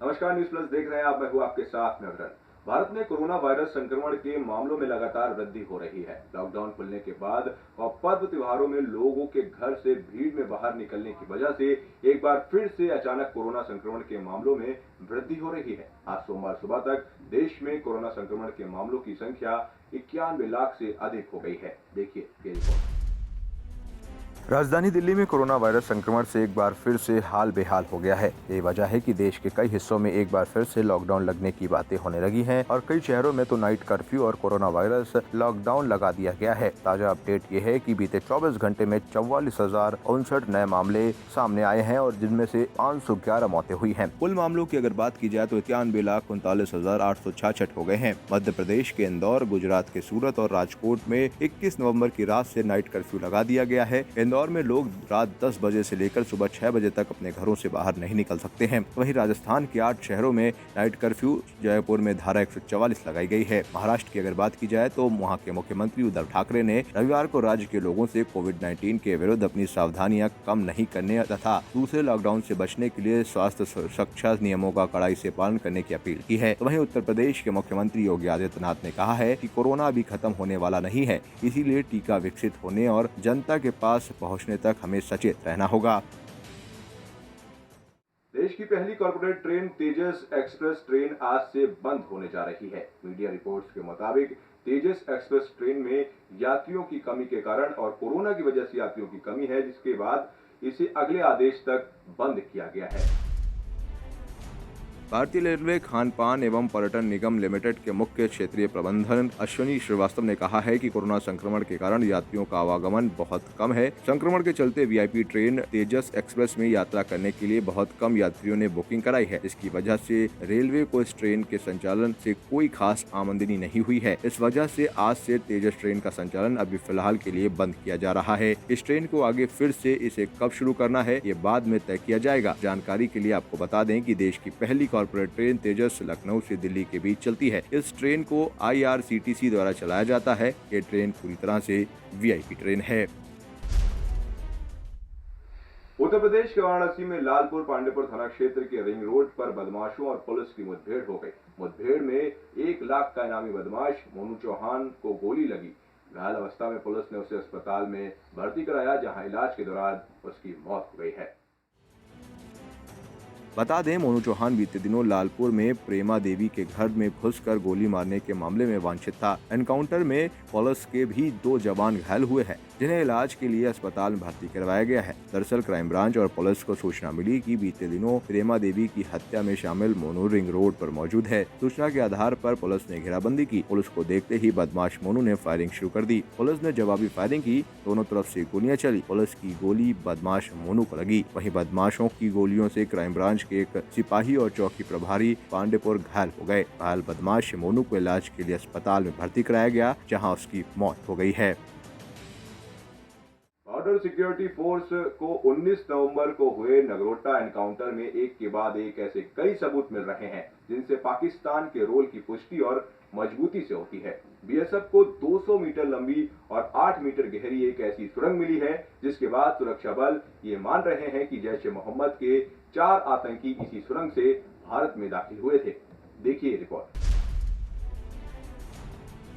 नमस्कार, news plus देख रहे हैं आप। मैं हूं आपके साथ नवरन। भारत में कोरोना वायरस संक्रमण के मामलों में लगातार वृद्धि हो रही है। लॉकडाउन खुलने के बाद और पर्व त्योहारों में लोगों के घर से भीड़ में बाहर निकलने की वजह से एक बार फिर से अचानक कोरोना संक्रमण के मामलों में वृद्धि हो रही है। आज सोमवार सुबह तक देश में कोरोना संक्रमण के मामलों की संख्या 91 लाख से अधिक हो गई है। देखिए ये रिपोर्ट। राजधानी दिल्ली में कोरोना वायरस संक्रमण से एक बार फिर से हाल बेहाल हो गया है। यही वजह है कि देश के कई हिस्सों में एक बार फिर से लॉकडाउन लगने की बातें होने लगी हैं और कई शहरों में तो नाइट कर्फ्यू और कोरोना वायरस लॉकडाउन लगा दिया गया है। ताजा अपडेट ये है कि बीते 24 घंटे में 44,059 नए मामले सामने आए हैं और जिनमें से 511 मौतें हुई हैं। कुल मामलों की अगर बात की जाए तो 91,39,866 हो गए हैं। मध्य प्रदेश के इंदौर, गुजरात के सूरत और राजकोट में 21 नवम्बर की रात से नाइट कर्फ्यू लगा दिया गया है। इंदौर में लोग रात 10 बजे से लेकर सुबह 6 बजे तक अपने घरों से बाहर नहीं निकल सकते हैं। वहीं राजस्थान के 8 शहरों में नाइट कर्फ्यू, जयपुर में धारा 144 लगाई गई है। महाराष्ट्र की अगर बात की जाए तो वहां के मुख्यमंत्री उद्धव ठाकरे ने रविवार को राज्य के लोगों से कोविड-19 के विरुद्ध अपनी सावधानियां कम नहीं करने तथा दूसरे लॉकडाउन से बचने के लिए स्वास्थ्य सुरक्षा नियमों का कड़ाई से पालन करने की अपील की है। वहीं उत्तर प्रदेश के मुख्यमंत्री योगी आदित्यनाथ ने कहा है कि कोरोना अभी खत्म होने वाला नहीं है, इसीलिए टीका विकसित होने और जनता के पास पहुंचने तक हमें सचेत रहना होगा। देश की पहली कॉर्पोरेट ट्रेन तेजस एक्सप्रेस ट्रेन आज से बंद होने जा रही है। मीडिया रिपोर्ट्स के मुताबिक तेजस एक्सप्रेस ट्रेन में यात्रियों की कमी के कारण और कोरोना की वजह से यात्रियों की कमी है, जिसके बाद इसे अगले आदेश तक बंद किया गया है। भारतीय रेलवे खान पान एवं पर्यटन निगम लिमिटेड के मुख्य क्षेत्रीय प्रबंधन अश्विनी श्रीवास्तव ने कहा है कि कोरोना संक्रमण के कारण यात्रियों का आवागमन बहुत कम है। संक्रमण के चलते वीआईपी ट्रेन तेजस एक्सप्रेस में यात्रा करने के लिए बहुत कम यात्रियों ने बुकिंग कराई है। इसकी वजह से रेलवे को इस ट्रेन के संचालन से कोई खास आमदनी नहीं हुई है। इस वजह से आज से तेजस ट्रेन का संचालन अभी फिलहाल के लिए बंद किया जा रहा है। इस ट्रेन को आगे फिर से इसे कब शुरू करना है ये बाद में तय किया जाएगा। जानकारी के लिए आपको बता दें कि देश की पहली कॉर्पोरेट ट्रेन तेजस लखनऊ से दिल्ली के बीच चलती है। इस ट्रेन को IRCTC द्वारा चलाया जाता है। ये ट्रेन पूरी तरह से वीआईपी ट्रेन है। उत्तर प्रदेश के वाराणसी में लालपुर पांडेपुर थाना क्षेत्र के रिंग रोड पर बदमाशों और पुलिस की मुठभेड़ हो गई। मुठभेड़ में 1 लाख का इनामी बदमाश मोनू चौहान को गोली लगी। घायल अवस्था में पुलिस ने उसे अस्पताल में भर्ती कराया, जहां इलाज के दौरान उसकी मौत हो गई है। बता दें, मोनू चौहान बीते दिनों लालपुर में प्रेमा देवी के घर में घुसकर गोली मारने के मामले में वांछित था। एनकाउंटर में पुलिस के भी 2 जवान घायल हुए हैं, जिन्हें इलाज के लिए अस्पताल में भर्ती करवाया गया है। दरअसल क्राइम ब्रांच और पुलिस को सूचना मिली कि बीते दिनों प्रेमा देवी की हत्या में शामिल मोनू रिंग रोड पर मौजूद है। सूचना के आधार पर पुलिस ने घेराबंदी की। पुलिस को देखते ही बदमाश मोनू ने फायरिंग शुरू कर दी। पुलिस ने जवाबी फायरिंग की। दोनों तरफ से गोलियां चली। पुलिस की गोली बदमाश मोनू को लगी। वहीं बदमाशों की गोलियों से क्राइम ब्रांच के एक सिपाही और चौकी प्रभारी पांडेपुर घायल हो गए। घायल बदमाश मोनू को इलाज के लिए अस्पताल में भर्ती कराया गया, जहां उसकी मौत हो गई है। बॉर्डर सिक्योरिटी फोर्स को 19 नवंबर को हुए नगरोटा एनकाउंटर में एक के बाद एक ऐसे कई सबूत मिल रहे हैं, जिनसे पाकिस्तान के रोल की पुष्टि और मजबूती से होती है। बीएसएफ को 200 मीटर लंबी और 8 मीटर गहरी एक ऐसी सुरंग मिली है, जिसके बाद सुरक्षा बल ये मान रहे हैं कि जैश ए मोहम्मद के 4 आतंकी इसी सुरंग से भारत में दाखिल हुए थे। देखिए रिपोर्ट।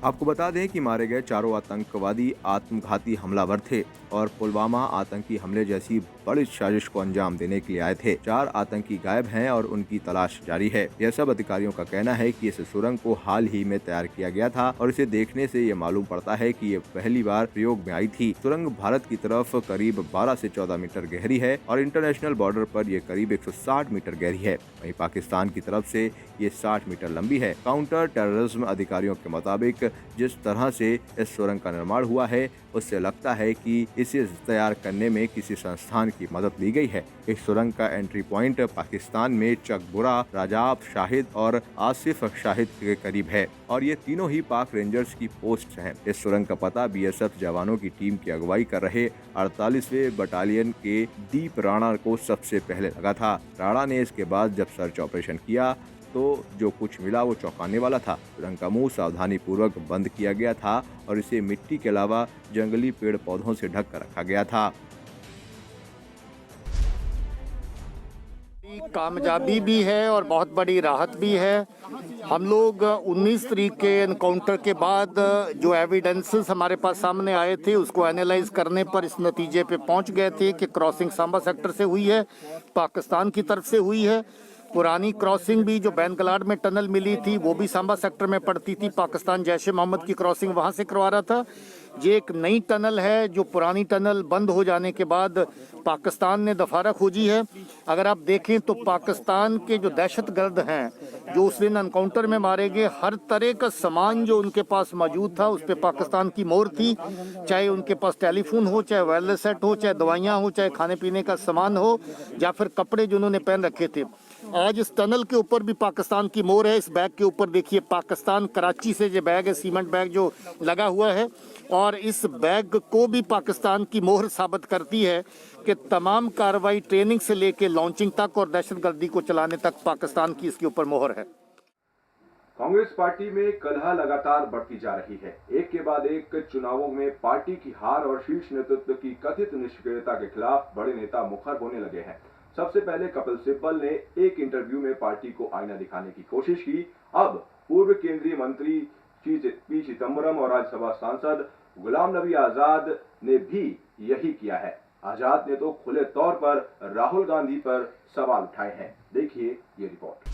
आपको बता दें कि मारे गए चारों आतंकवादी आत्मघाती हमलावर थे और पुलवामा आतंकी हमले जैसी बड़ी साजिश को अंजाम देने के लिए आए थे। 4 आतंकी गायब हैं और उनकी तलाश जारी है। यह सब अधिकारियों का कहना है कि इस सुरंग को हाल ही में तैयार किया गया था और इसे देखने से ये मालूम पड़ता है कि ये पहली बार प्रयोग में आई थी। सुरंग भारत की तरफ करीब 12 से 14 मीटर गहरी है और इंटरनेशनल बॉर्डर पर यह करीब 160 मीटर गहरी है। वहीं पाकिस्तान की तरफ से ये 60 मीटर लंबी है। काउंटर टेररिज्म अधिकारियों के मुताबिक जिस तरह से इस सुरंग का निर्माण हुआ है, उससे लगता है कि इसे तैयार करने में किसी संस्थान की मदद ली गई है। इस सुरंग का एंट्री पॉइंट पाकिस्तान में चकबुरा, राजाब शाहिद और आसिफ शाहिद के करीब है और ये तीनों ही पाक रेंजर्स की पोस्ट हैं। इस सुरंग का पता बीएसएफ जवानों की टीम की अगुवाई कर रहे 48वें बटालियन के दीप राणा को सबसे पहले लगा था। राणा ने इसके बाद जब सर्च ऑपरेशन किया तो जो कुछ मिला वो चौंकाने वाला था। सुरंग का मुंह सावधानी पूर्वक बंद किया गया था और इसे मिट्टी के अलावा जंगली पेड़ पौधों से ढक कर रखा गया था। कामयाबी भी है और बहुत बड़ी राहत भी है। हम लोग 19 तारीख के एनकाउंटर के बाद जो एविडेंसेस हमारे पास सामने आए थे उसको एनालाइज करने पर इस नतीजे पे पहुंच गए थे कि क्रॉसिंग सांबा सेक्टर से हुई है, पाकिस्तान की तरफ से हुई है। पुरानी क्रॉसिंग भी जो बैंगलाड में टनल मिली थी वो भी सांबा सेक्टर में पड़ती थी, पाकिस्तान जैश ए मोहम्मद की क्रॉसिंग वहाँ से करवा रहा था। ये एक नई टनल है जो पुरानी टनल बंद हो जाने के बाद पाकिस्तान ने दफारा खोजी है। अगर आप देखें तो पाकिस्तान के जो दहशतगर्द हैं जो उस दिन एनकाउंटर में मारे गए, हर तरह का सामान जो उनके पास मौजूद था उस पर पाकिस्तान की मोहर थी, चाहे उनके पास टेलीफोन हो, चाहे वायरलेस सेट हो, चाहे दवाइयाँ हो, चाहे खाने पीने का सामान हो, या फिर कपड़े जो उन्होंने पहन रखे थे। आज इस टनल के ऊपर भी पाकिस्तान की मोहर है। इस बैग के ऊपर देखिए पाकिस्तान कराची से जो बैग है, सीमेंट बैग जो लगा हुआ है, और इस बैग को भी पाकिस्तान की मोहर साबित करती है कि तमाम कार्रवाई ट्रेनिंग से लेके लॉन्चिंग तक और दहशतगर्दी को चलाने तक पाकिस्तान की इसके ऊपर मोहर है। कांग्रेस पार्टी में कलह लगातार बढ़ती जा रही है। एक के बाद एक चुनावों में पार्टी की हार और शीर्ष नेतृत्व की कथित निष्क्रियता के खिलाफ बड़े नेता मुखर होने लगे हैं। सबसे पहले कपिल सिब्बल ने एक इंटरव्यू में पार्टी को आईना दिखाने की कोशिश की। अब पूर्व केंद्रीय मंत्री पी चिदंबरम और राज्यसभा सांसद गुलाम नबी आजाद ने भी यही किया है। आजाद ने तो खुले तौर पर राहुल गांधी पर सवाल उठाए हैं। देखिए ये रिपोर्ट।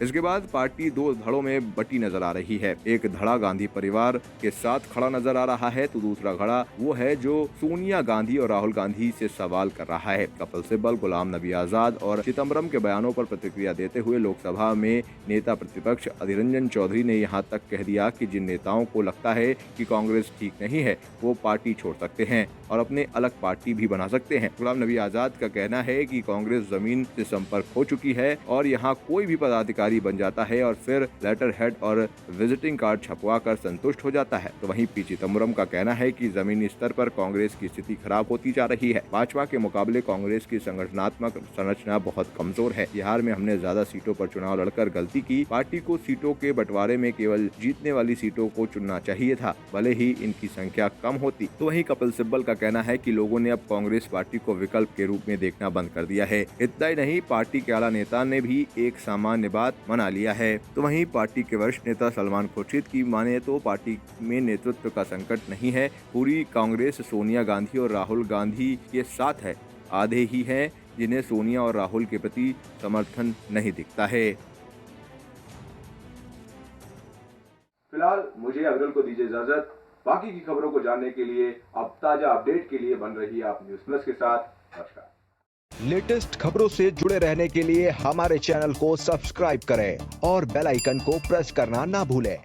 इसके बाद पार्टी दो धड़ों में बटी नजर आ रही है। एक धड़ा गांधी परिवार के साथ खड़ा नजर आ रहा है तो दूसरा धड़ा वो है जो सोनिया गांधी और राहुल गांधी से सवाल कर रहा है। कपिल सिब्बल, गुलाम नबी आजाद और चिदंबरम के बयानों पर प्रतिक्रिया देते हुए लोकसभा में नेता प्रतिपक्ष अधीर रंजन चौधरी ने यहाँ तक कह दिया कि जिन नेताओं को लगता है कि कांग्रेस ठीक नहीं है वो पार्टी छोड़ सकते हैं और अपने अलग पार्टी भी बना सकते हैं। गुलाम नबी आजाद का कहना है कि कांग्रेस जमीन से संपर्क हो चुकी है और यहाँ कोई भी पदाधिकारी बन जाता है और फिर लेटर हेड और विजिटिंग कार्ड छपवा कर संतुष्ट हो जाता है। तो वहीं पी चिदंबरम का कहना है कि जमीनी स्तर पर कांग्रेस की स्थिति खराब होती जा रही है। भाजपा के मुकाबले कांग्रेस की संगठनात्मक संरचना बहुत कमजोर है। बिहार में हमने ज्यादा सीटों पर चुनाव लड़कर गलती की। पार्टी को सीटों के बंटवारे में केवल जीतने वाली सीटों को चुनना चाहिए था, भले ही इनकी संख्या कम होती। तो वहीं कपिल सिब्बल का कहना है कि लोगों ने अब कांग्रेस पार्टी को विकल्प के रूप में देखना बंद कर दिया है। इतना ही नहीं, पार्टी के आला नेता ने भी एक सामान्य बात मना लिया है। तो वहीं पार्टी के वरिष्ठ नेता सलमान खुर्शीद की माने तो पार्टी में नेतृत्व का संकट नहीं है। पूरी कांग्रेस सोनिया गांधी और राहुल गांधी के साथ है। आधे ही हैं जिन्हें सोनिया और राहुल के प्रति समर्थन नहीं दिखता है। फिलहाल मुझे अग्रल को दीजिए इजाजत। बाकी की खबरों को जानने के लिए अब ताजा अपडेट के लिए बन रही आप न्यूज़ प्लस के साथ। नमस्कार। लेटेस्ट खबरों से जुड़े रहने के लिए हमारे चैनल को सब्सक्राइब करें और बेल आइकन को प्रेस करना ना भूलें।